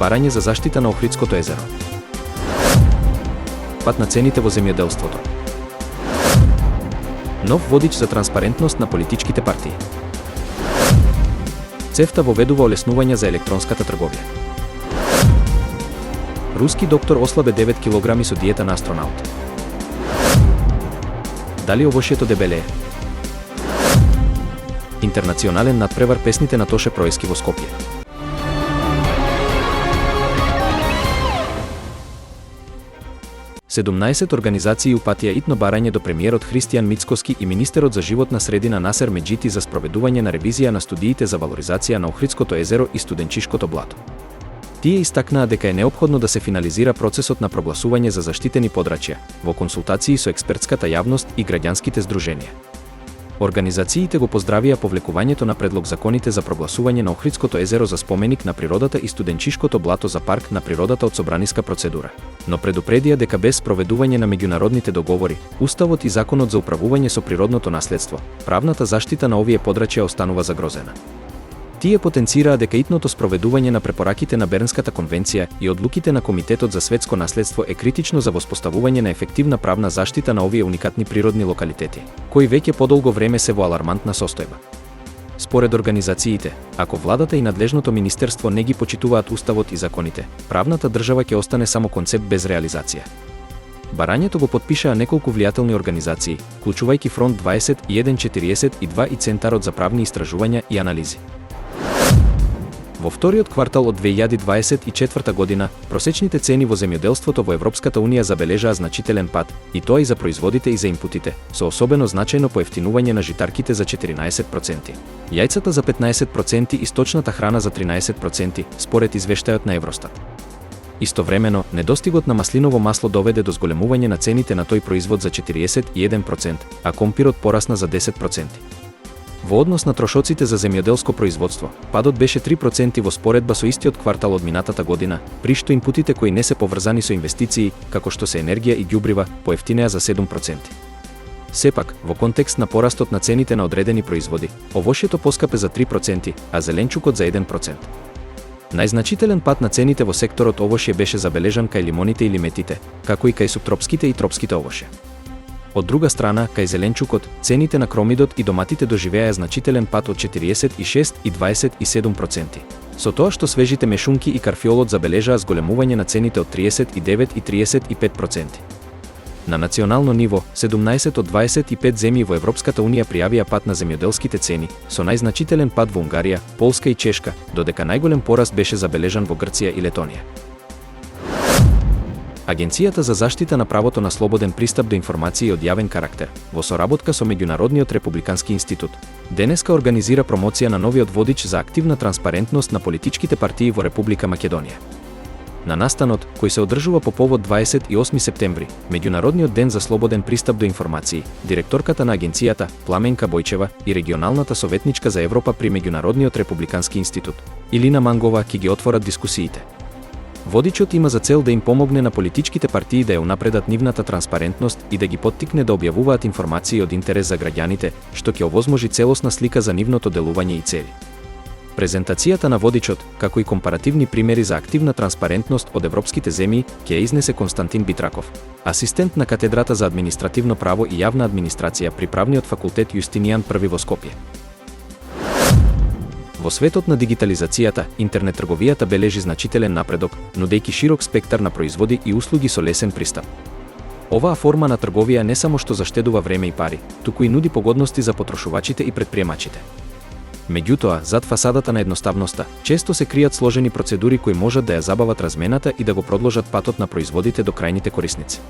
Барање за заштита на Охридското езеро. Пат на цените во земјоделството. Нов водич за транспарентност на политичките партии. ЦЕФТА воведува олеснувања за електронската трговија. Руски доктор ослабе 9 килограми со диета на астронаут. Дали овошјето дебелее? Интернационален надпревар песните на Тоше Проески во Скопје. Седумнаесет организации упатија итно барање до премиерот Христијан Мицкоски и министерот за животна средина Насер Меджити за спроведување на ревизија на студиите за валоризација на Охридското езеро и Студенчишкото блато. Тие истакнаа дека е неопходно да се финализира процесот на прогласување за заштитени подрачја, во консултации со експертската јавност и граѓанските здруженија. Организациите го поздравија повлекувањето на предлог законите за прогласување на Охридското езеро за споменик на природата и Студенчишкото блато за парк на природата од собраниска процедура, но предупредија дека без спроведување на меѓународните договори, Уставот и Законот за управување со природното наследство, правната заштита на овие подрачја останува загрозена. Тие потенцираа дека итното спроведување на препораките на Бернската конвенција и одлуките на Комитетот за светско наследство е критично за воспоставување на ефективна правна заштита на овие уникатни природни локалитети, кои веќе подолго време се во алармантна состојба. Според организациите, ако владата и надлежното министерство не ги почитуваат Уставот и законите, правната држава ќе остане само концепт без реализација. Барањето го потпишаа неколку влијателни организации, вклучувајќи Фронт 2142 и Центарот за правни истражувања и анализи. Во вториот квартал од 2024 година, просечните цени во земјоделството во Европската Унија забележаа значителен пад, и тоа и за производите и за импутите, со особено значајно поевтинување на житарките за 14%, јајцата за 15% и сточната храна за 13%, според извештајот на Евростат. Истовремено, недостигот на маслиново масло доведе до зголемување на цените на тој производ за 41%, а компирот порасна за 10%. Во однос на трошоците за земјоделско производство, падот беше 3% во споредба со истиот квартал од минатата година, при што импутите кои не се поврзани со инвестиции, како што се енергија и ѓубрива, поевтинеа за 7%. Сепак, во контекст на порастот на цените на одредени производи, овошјето поскапе за 3%, а зеленчукот за 1%. Најзначителен пад на цените во секторот овошје беше забележан кај лимоните и лиметите, како и кај суптропските и тропските овошје. Од друга страна, кај зеленчукот, цените на кромидот и доматите доживеа значителен пад од 46 и 27%. Со тоа што свежите мешунки и карфиолот забележаа зголемување на цените од 39 и 35%. На национално ниво, 17 од 25 земји во Европската Унија пријавија пад на земјоделските цени, со најзначителен пад во Унгарија, Полска и Чешка, додека најголем пораст беше забележан во Грција и Летонија. Агенцијата за заштита на правото на слободен пристап до информации од јавен карактер, во соработка со Меѓународниот републикански институт, денеска организира промоција на новиот водич за активна транспарентност на политичките партии во Република Македонија. На настанот, кој се одржува по повод 28 септември, Меѓународниот ден за слободен пристап до информации, директорката на агенцијата, Пламенка Бојчева, и регионалната советничка за Европа при Меѓународниот републикански институт, Илина Мангова, ќе ги отворат дискусиите. Водичот има за цел да им помогне на политичките партии да ја унапредат нивната транспарентност и да ги поттикне да објавуваат информации од интерес за граѓаните, што ќе овозможи целосна слика за нивното делување и цели. Презентацијата на водичот, како и компаративни примери за активна транспарентност од европските земји, ќе ја изнесе Константин Битраков, асистент на катедрата за административно право и јавна администрација при правниот факултет Јустинијан I во Скопје. Во светот на дигитализацијата, интернет трговијата бележи значителен напредок, нудејќи широк спектар на производи и услуги со лесен пристап. Оваа форма на трговија не само што заштедува време и пари, туку и нуди погодности за потрошувачите и претприемачите. Меѓутоа, зад фасадата на едноставноста, често се кријат сложени процедури кои можат да ја забават размената и да го продолжат патот на производите до крајните корисници.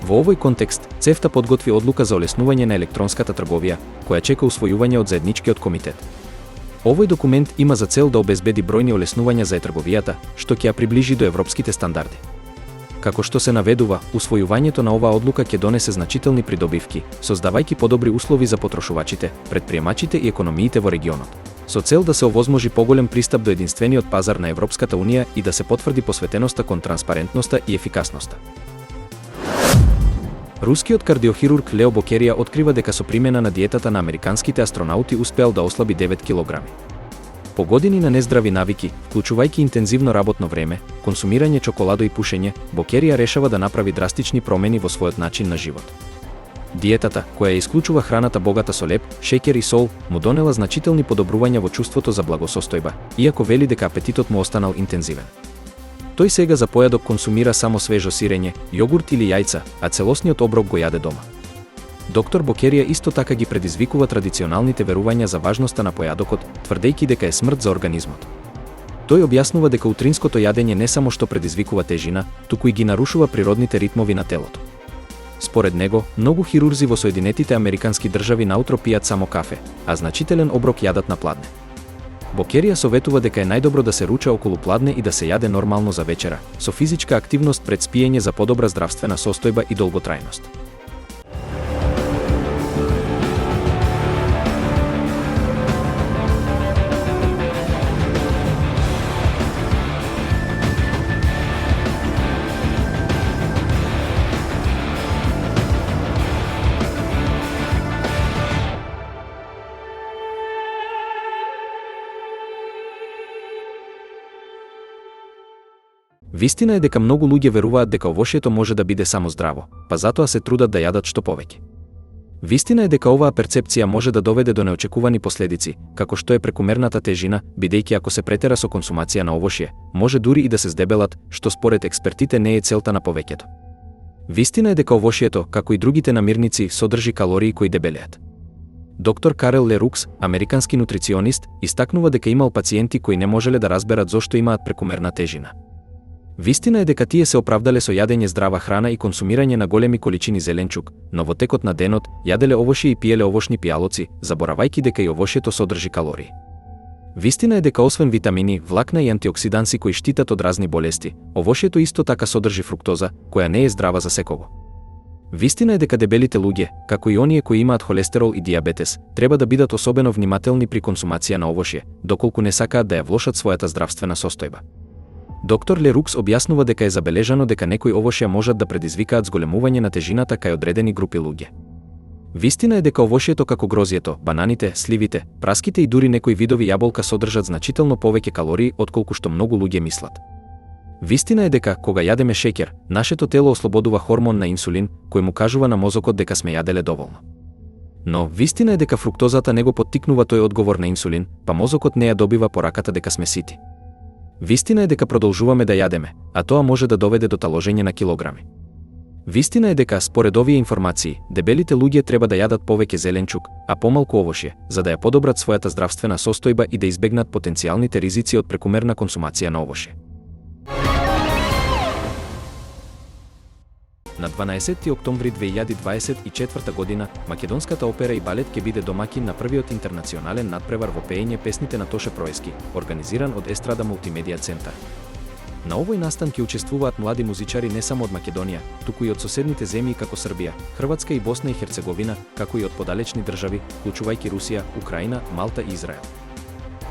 Во овој контекст, ЦЕФТА подготви одлука за олеснување на електронската трговија, која чека усвојување од заедничкиот комитет. Овој документ има за цел да обезбеди бројни олеснувања за трговијата, што ќе ја приближи до европските стандарди. Како што се наведува, усвојувањето на оваа одлука ќе донесе значителни придобивки, создавајќи подобри услови за потрошувачите, претприемачите и економиите во регионот, со цел да се овозможи поголем пристап до единствениот пазар на Европската Унија и да се потврди посветеноста кон транспарентноста и ефикасноста. Рускиот кардиохирург Лео Бокерија открива дека со примена на диетата на американските астронаути успеал да ослаби 9 килограми. По години на нездрави навики, вклучувајќи интензивно работно време, консумирање чоколадо и пушење, Бокерија решава да направи драстични промени во својот начин на живот. Диетата, која исклучува храната богата со леп, шеќер и сол, му донела значителни подобрувања во чувството за благосостојба, иако вели дека апетитот му останал интензивен. Тој сега за појадок консумира само свежо сирење, јогурт или јајца, а целосниот оброк го јаде дома. Доктор Бокерија исто така ги предизвикува традиционалните верувања за важноста на појадокот, тврдејќи дека е смрт за организмот. Тој објаснува дека утринското јадење не само што предизвикува тежина, туку и ги нарушува природните ритмови на телото. Според него, многу хирурзи во Соединетите Американски држави наутро пијат само кафе, а значителен оброк јадат на пладне. Бокерија советува дека е најдобро да се руча околу пладне и да се јаде нормално за вечера, со физичка активност пред спиење за подобра здравствена состојба и долготрајност. Вистина е дека многу луѓе веруваат дека овошјето може да биде само здраво, па затоа се трудат да јадат што повеќе. Вистина е дека оваа перцепција може да доведе до неочекувани последици, како што е прекумерната тежина, бидејќи ако се претера со консумација на овошје, може дури и да се здебелат, што според експертите не е целта на повеќето. Вистина е дека овошјето, како и другите намирници, содржи калории кои дебелеат. Доктор Карел Лерукс, американски нутриционист, истакнува дека имал пациенти кои не можеле да разберат зошто имаат прекумерна тежина. Вистина е дека тие се оправдале со јадење здрава храна и консумирање на големи количини зеленчук, но во текот на денот јаделе овошје и пиеле овошни пијалоци, заборавајќи дека и овошјето содржи калории. Вистина е дека освен витамини, влакна и антиоксиданси кои штитат од разни болести, овошјето исто така содржи фруктоза, која не е здрава за секого. Вистина е дека дебелите луѓе, како и оние кои имаат холестерол и дијабетес, треба да бидат особено внимателни при консумација на овошје, доколку не сакаат да ја влошат својата здравствена состојба. Доктор Лерукс објаснува дека е забележано дека некои овошја можат да предизвикаат зголемување на тежината кај одредени групи луѓе. Вистина е дека овошјето како грозјето, бананите, сливите, праските и дури некои видови јаболка содржат значително повеќе калории отколку што многу луѓе мислат. Вистина е дека кога јадеме шеќер, нашето тело ослободува хормон на инсулин, кој му кажува на мозокот дека сме јаделе доволно. Но вистина е дека фруктозата не го поттикнува тој одговор на инсулин, па мозокот не ја добива пораката дека сме сити. Вистина е дека продолжуваме да јадеме, а тоа може да доведе до таложење на килограми. Вистина е дека, според овие информации, дебелите луѓе треба да јадат повеќе зеленчук, а помалку овошје, за да ја подобрат својата здравствена состојба и да избегнат потенцијалните ризици од прекумерна консумација на овошје. На 12 октомври 2024 година, Македонската опера и балет ќе биде домаќин на првиот интернационален надпревар во пеење песните на Тоше Проески, организиран од Естрада Мултимедија Центар. На овој настан ќе учествуваат млади музичари не само од Македонија, туку и од соседните земји како Србија, Хрватска и Босна и Херцеговина, како и од подалечни држави, вклучувајќи Русија, Украина, Малта и Израел.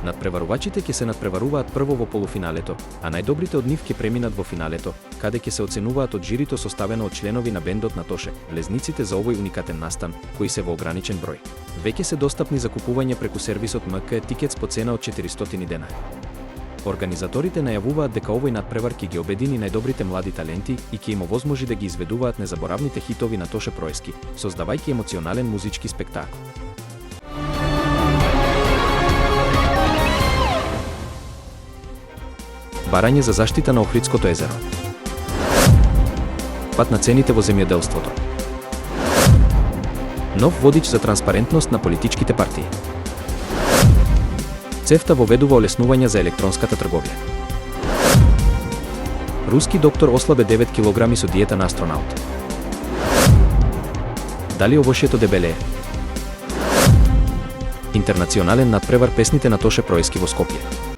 Надпреварувачите ќе се надпреваруваат прво во полуфиналето, а најдобрите од нив ќе преминат во финалето, каде ќе се оценуваат од жирито составено од членови на бендот на Тоше. Влезниците за овој уникатен настан, кои се во ограничен број, веќе се достапни за купување преку сервисот МК Тикетс по цена од 400 денари. Организаторите најавуваат дека овој надпревар ќе ги обедини најдобрите млади таленти и ќе им овозможи да ги изведуваат незаборавните хитови на Тоше Проески, создавајќи емоционален музички спектакл. Барање за заштита на Охридското езеро. Пат на цените во земјоделството. Нов водич за транспарентност на политичките партии. ЦЕФТА воведува олеснувања за електронската трговија. Руски доктор ослабе 9 килограми со диета на астронаут. Дали овошјето дебелее? Интернационален надпревар песните на Тоше Проески во Скопје.